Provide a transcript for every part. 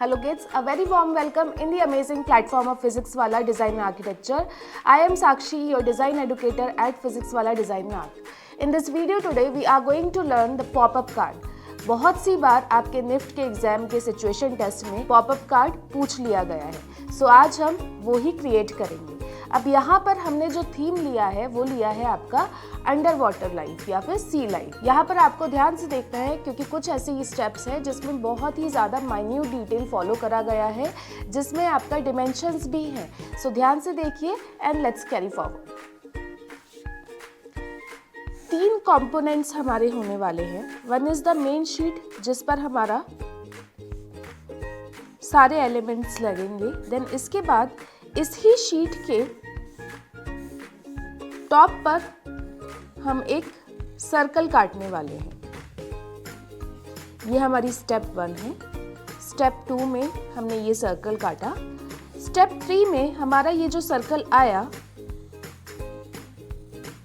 Hello kids, a very warm welcome in the amazing platform of Physics Wala Design and Architecture. I am Sakshi, your design educator at Physics Wala Design and Art. In this video today, we are going to learn the pop-up card. बहुत सी बार आपके NIFT के exam के situation test में popup card पूछ लिया गया है, सो आज हम वो ही क्रिएट करेंगे। अब यहाँ पर हमने जो थीम लिया है वो लिया है आपका अंडर वाटर लाइफ या फिर सी लाइफ। यहाँ पर आपको ध्यान से देखना है क्योंकि कुछ ऐसे स्टेप्स हैं जिसमें बहुत ही ज़्यादा माइन्यूट डिटेल फॉलो करा गया है, जिसमें आपका डिमेंशंस भी हैं। सो ध्यान से देखिए and let's carry forward. 3 components हमारे होने वाले हैं। One is the main sheet जिस पर हमारा सारे एलिमेंट्स लगेंगे। देन इसके बाद इस ही शीट के टॉप पर हम एक सर्कल काटने वाले हैं। ये हमारी स्टेप 1 है। स्टेप 2 में हमने ये सर्कल काटा। स्टेप 3 में हमारा ये जो सर्कल आया,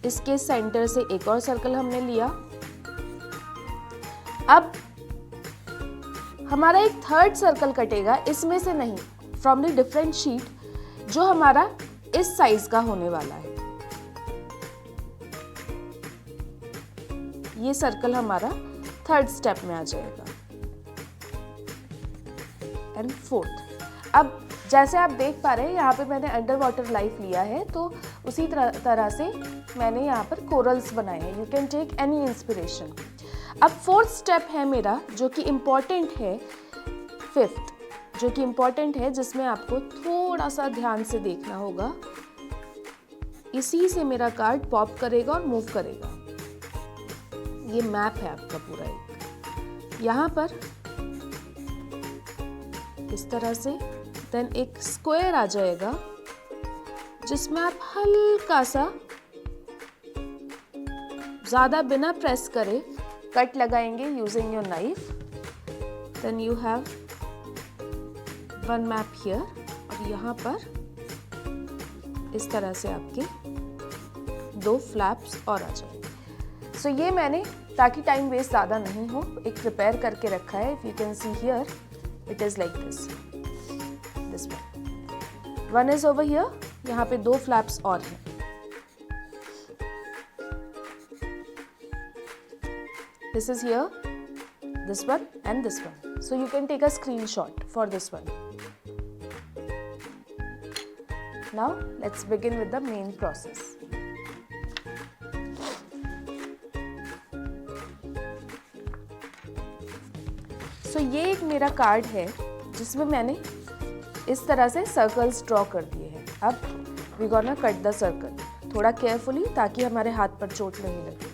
इसके सेंटर से एक और सर्कल हमने लिया। अब हमारा एक थर्ड सर्कल कटेगा, इसमें से नहीं, फ्रॉम द डिफरेंट शीट, जो हमारा इस साइज का होने वाला है। ये सर्कल हमारा थर्ड स्टेप में आ जाएगा एंड फोर्थ। अब जैसे आप देख पा रहे हैं यहाँ पे मैंने अंडर वाटर लाइफ लिया है, तो उसी तरह से मैंने यहाँ पर कोरल्स बनाए हैं। You can take any inspiration. अब फोर्थ स्टेप है मेरा जो कि इम्पॉर्टेंट है, फिफ्थ जो कि इम्पॉर्टेंट है, जिसमें आपको थोड़ा सा ध्यान से देखना होगा। इसी से मेरा कार्ड पॉप करेगा और मूव करेगा। ये मैप है आपका पूरा एक। यहाँ पर इस तरह से देन एक स्क्वायर आ जाएगा जिसमें आप हल्का सा, ज़्यादा बिना प्रेस करे, कट लगाएंगे using your knife. Then you have one map here, और यहाँ पर इस तरह से आपके 2 फ्लैप्स और आ जाएंगे। सो ये मैंने, ताकि टाइम वेस्ट ज़्यादा नहीं हो, एक प्रिपेयर करके रखा है। If you can see here it is like this one is over here. यहाँ पे 2 फ्लैप्स और हैं। This is here, this one and this one. So you can take a screenshot for this one. Now let's begin with the main process. So ये एक मेरा card है जिसमें मैंने इस तरह से सर्कल्स ड्रॉ कर दिए हैं। अब we gonna cut the circle, थोड़ा केयरफुली, ताकि हमारे हाथ पर चोट नहीं लगे।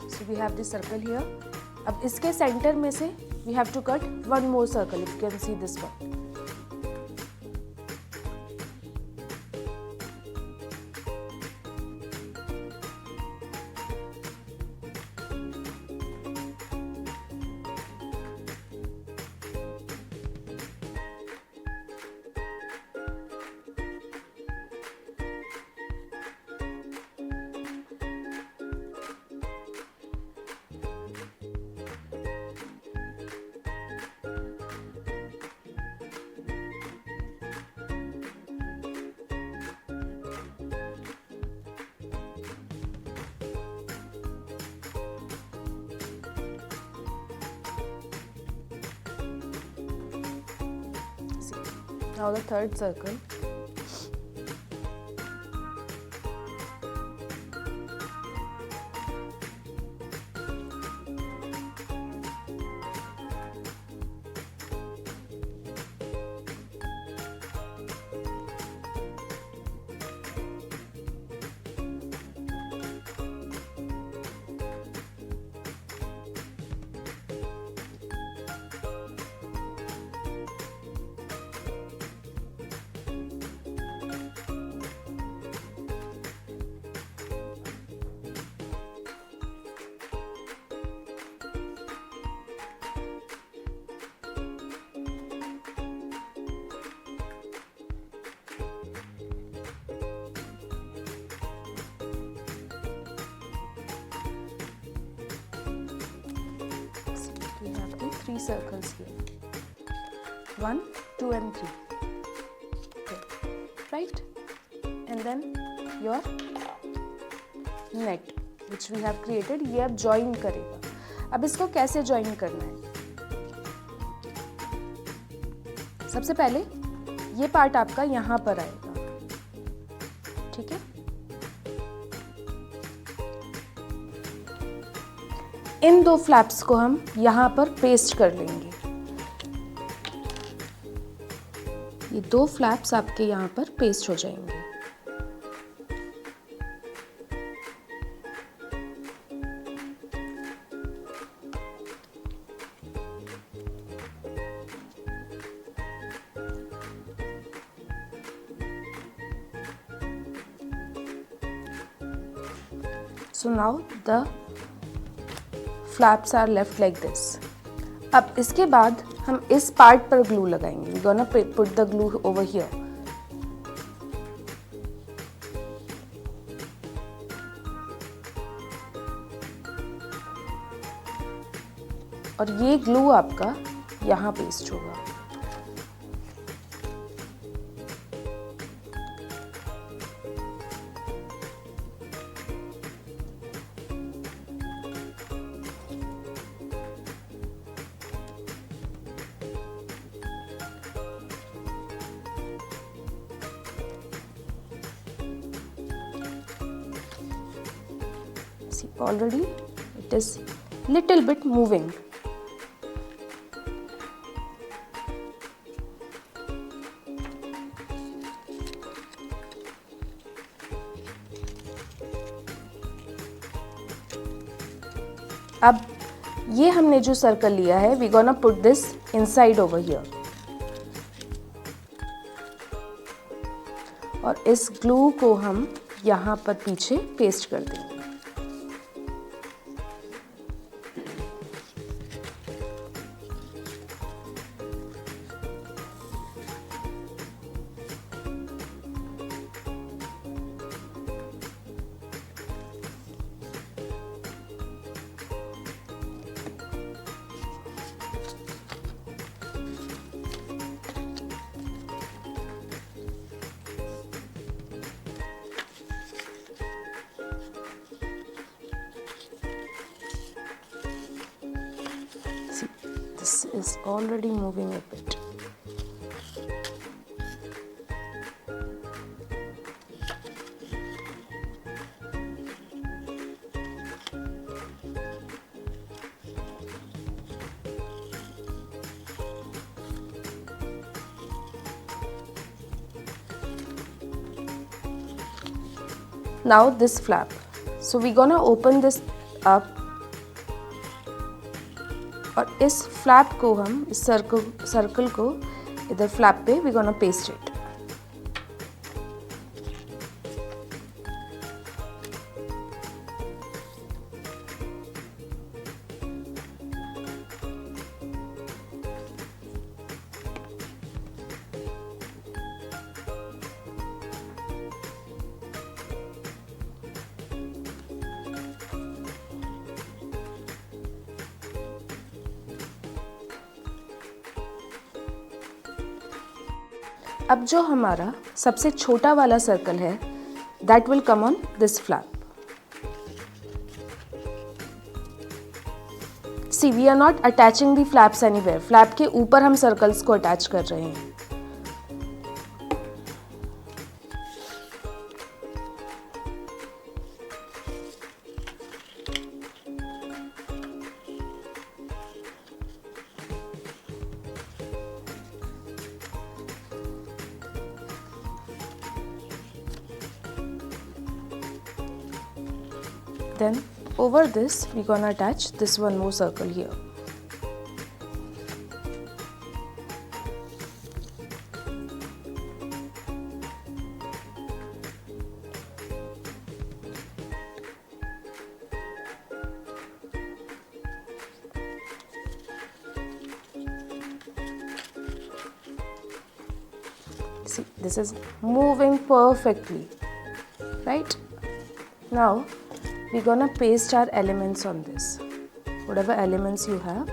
So we have this circle here. अब इसके सेंटर में से we have to cut one more circle. If you can see this one. Now the third circle. We have the 3 circles here. 1, 2 and 3. Okay. Right? And then your net which we have created, ये अब join करेगा. अब इसको कैसे join करना है? सबसे पहले ये पार्ट आपका यहाँ पर आएगा. ठीक है? इन 2 फ्लैप्स को हम यहाँ पर पेस्ट कर लेंगे. ये 2 फ्लैप्स आपके यहाँ पर पेस्ट हो जाएंगे. So now the flaps are left like this. अब इसके बाद हम इस पार्ट पर ग्लू लगाएंगे. We're gonna put the glue over here. और ये ग्लू आपका यहाँ पेस्ट होगा. See, already it is little bit moving. अब ये हमने जो सर्कल लिया है, we gonna put this inside over here. और इस ग्लू को हम यहाँ पर पीछे पेस्ट कर देंगे. See, this is already moving a bit. Now this flap. So we're gonna open this up. और इस फ्लैप को हम इस सर्कल को इधर फ्लैप पे वी गोना पेस्ट इट. अब जो हमारा सबसे छोटा वाला सर्कल है that will come on this flap. See we are not attaching the flaps anywhere. Flap के ऊपर हम सर्कल्स को अटैच कर रहे हैं. Then over this we're gonna attach this one more circle here. See, this is moving perfectly, right? Now we're gonna paste our elements on this, whatever elements you have.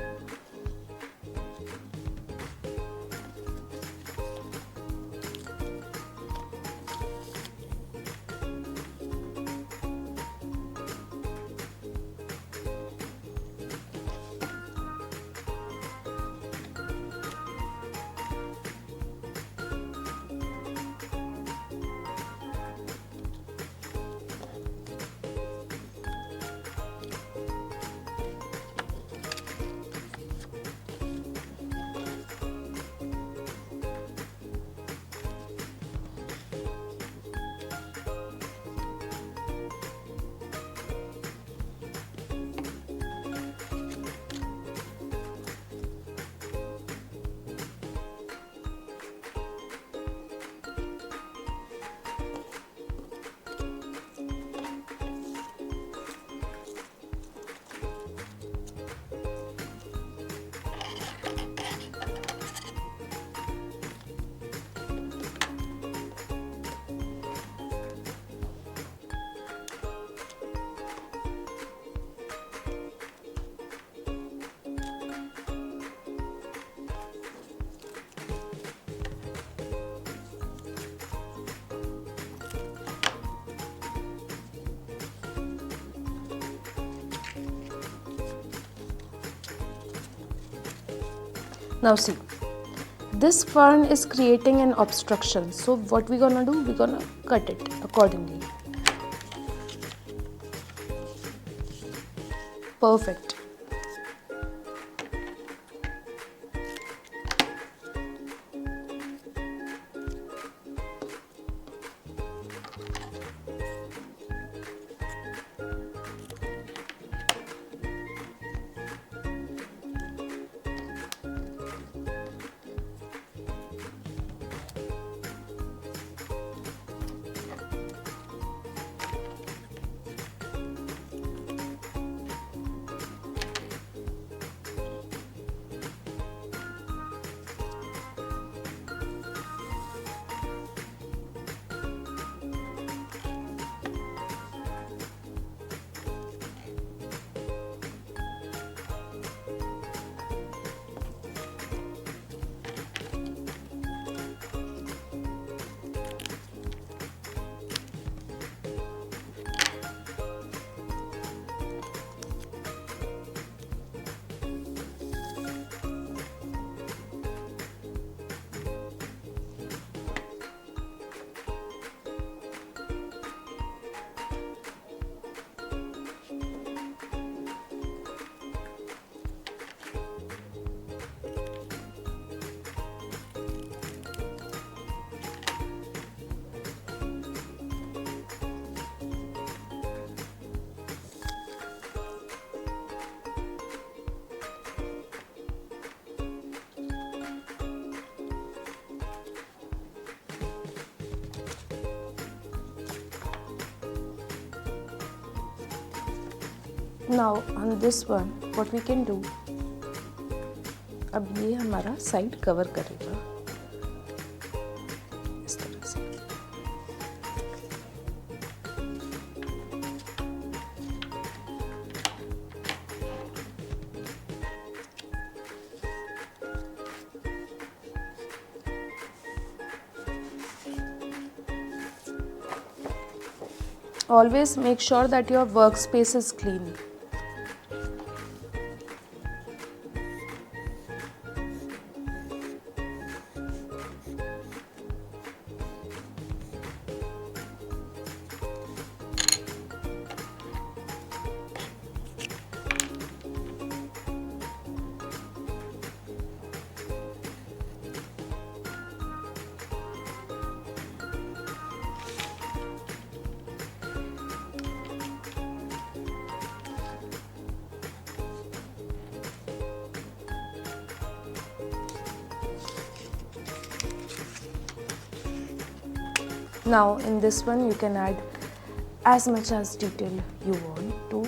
Now see, this fern is creating an obstruction. So what we're gonna do, we're gonna cut it accordingly. Perfect. Now on this one what we can do, अब ये हमारा side cover करेगा इस तरह से। Always make sure that your workspace is clean. Now in this one you can add as much as detail you want to.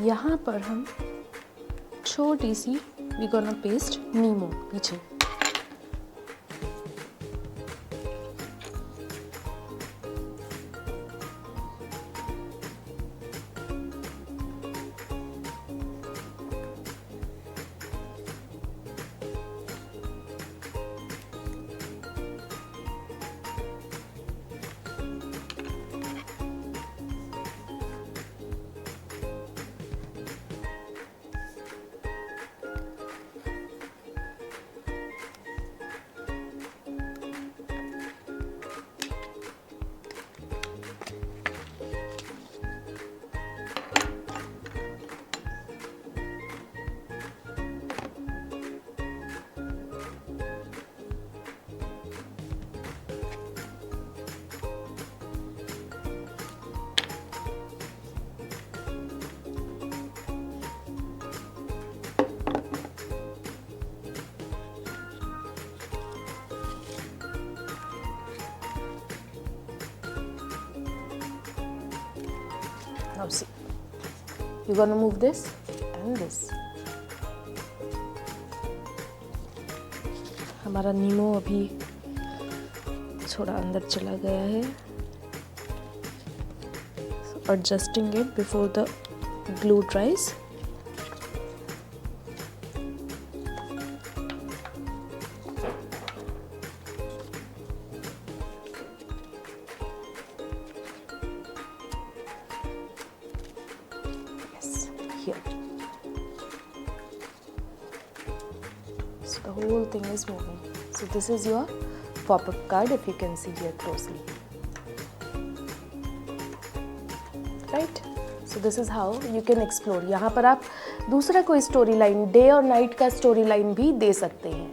यहाँ पर हम छोटी सी वी गोना पेस्ट नीमो पीछे। Now see, you're gonna move this and this. हमारा नीमो अभी थोड़ा अंदर चला गया है. So adjusting it before the glue dries. Here, so the whole thing is moving. So this is your pop-up card, if you can see here closely, right? So this is how you can explore. यहाँ पर आप दूसरा कोई story line, day और night का story line भी दे सकते हैं.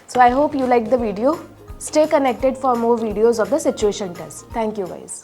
So I hope you liked the video. Stay connected for more videos of the situation test. Thank you guys.